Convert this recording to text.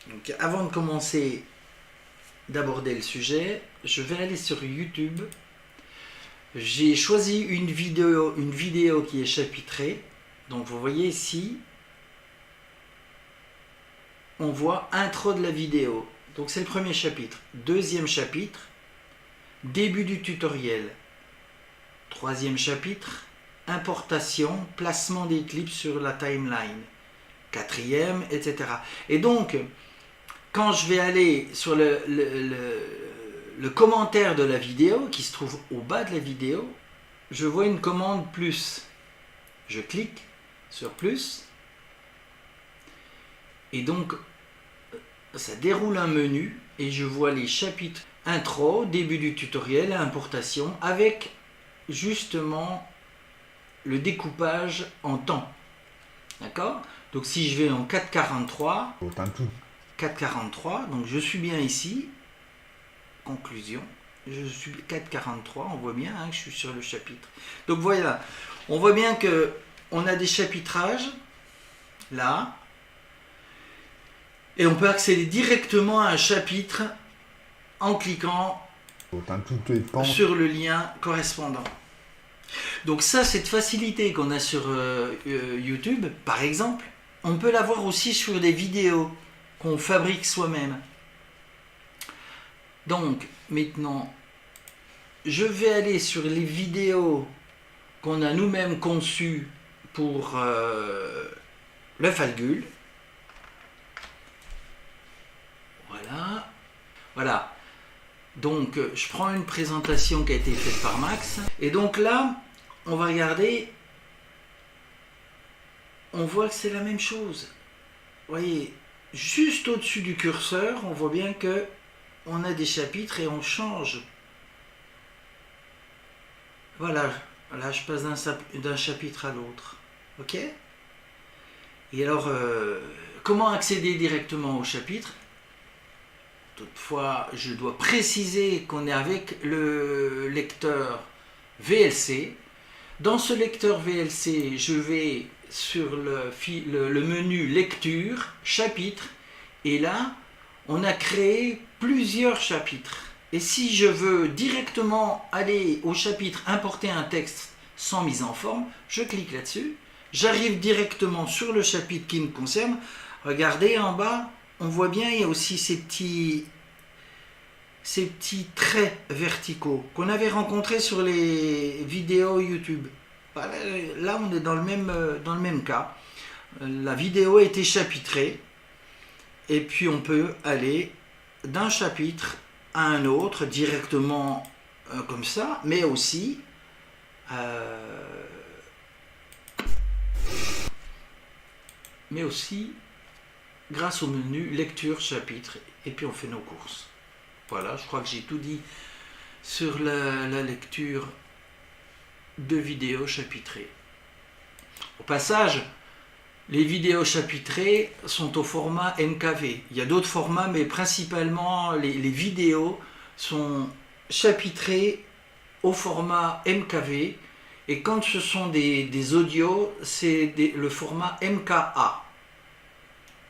Donc, avant de commencer d'aborder le sujet, je vais aller sur YouTube. J'ai choisi une vidéo qui est chapitrée. Donc vous voyez ici, on voit intro de la vidéo. Donc c'est le premier chapitre. Deuxième chapitre, début du tutoriel. Troisième chapitre, importation, placement des clips sur la timeline. Quatrième, etc. Et donc, quand je vais aller sur le commentaire de la vidéo, qui se trouve au bas de la vidéo, je vois une commande plus. Je clique sur plus. Et donc, ça déroule un menu et je vois les chapitres intro, début du tutoriel, importation, avec justement le découpage en temps. D'accord? Donc si je vais en 4.43, 4.43, donc je suis bien ici, conclusion, je suis 4.43, on voit bien que je suis sur le chapitre. Donc voilà, on voit bien que on a des chapitrages, là, et on peut accéder directement à un chapitre en cliquant sur le lien correspondant. Donc ça, cette facilité qu'on a sur YouTube, par exemple, on peut l'avoir aussi sur des vidéos qu'on fabrique soi-même. Donc, maintenant, je vais aller sur les vidéos qu'on a nous-mêmes conçues pour le Falgul. Voilà. Voilà. Donc, je prends une présentation qui a été faite par Max. Et donc là, on va regarder. On voit que c'est la même chose. Vous voyez, juste au-dessus du curseur, on voit bien que on a des chapitres et on change. Voilà. Là, je passe d'un chapitre à l'autre. OK? Et alors, comment accéder directement au chapitre? Toutefois, je dois préciser qu'on est avec le lecteur VLC. Dans ce lecteur VLC, je vais sur le menu lecture, chapitre, et là, on a créé plusieurs chapitres. Et si je veux directement aller au chapitre, importer un texte sans mise en forme, je clique là-dessus. J'arrive directement sur le chapitre qui me concerne. Regardez en bas, on voit bien, il y a aussi ces petits traits verticaux qu'on avait rencontrés sur les vidéos YouTube. Là, on est dans le même cas. La vidéo a été chapitrée et puis on peut aller d'un chapitre à un autre directement comme ça, mais aussi grâce au menu lecture chapitre, et puis on fait nos courses. Voilà, je crois que j'ai tout dit sur la lecture de vidéos chapitrées. Au passage, les vidéos chapitrées sont au format MKV. Il y a d'autres formats, mais principalement les vidéos sont chapitrées au format MKV. Et quand ce sont des audios, c'est le format MKA.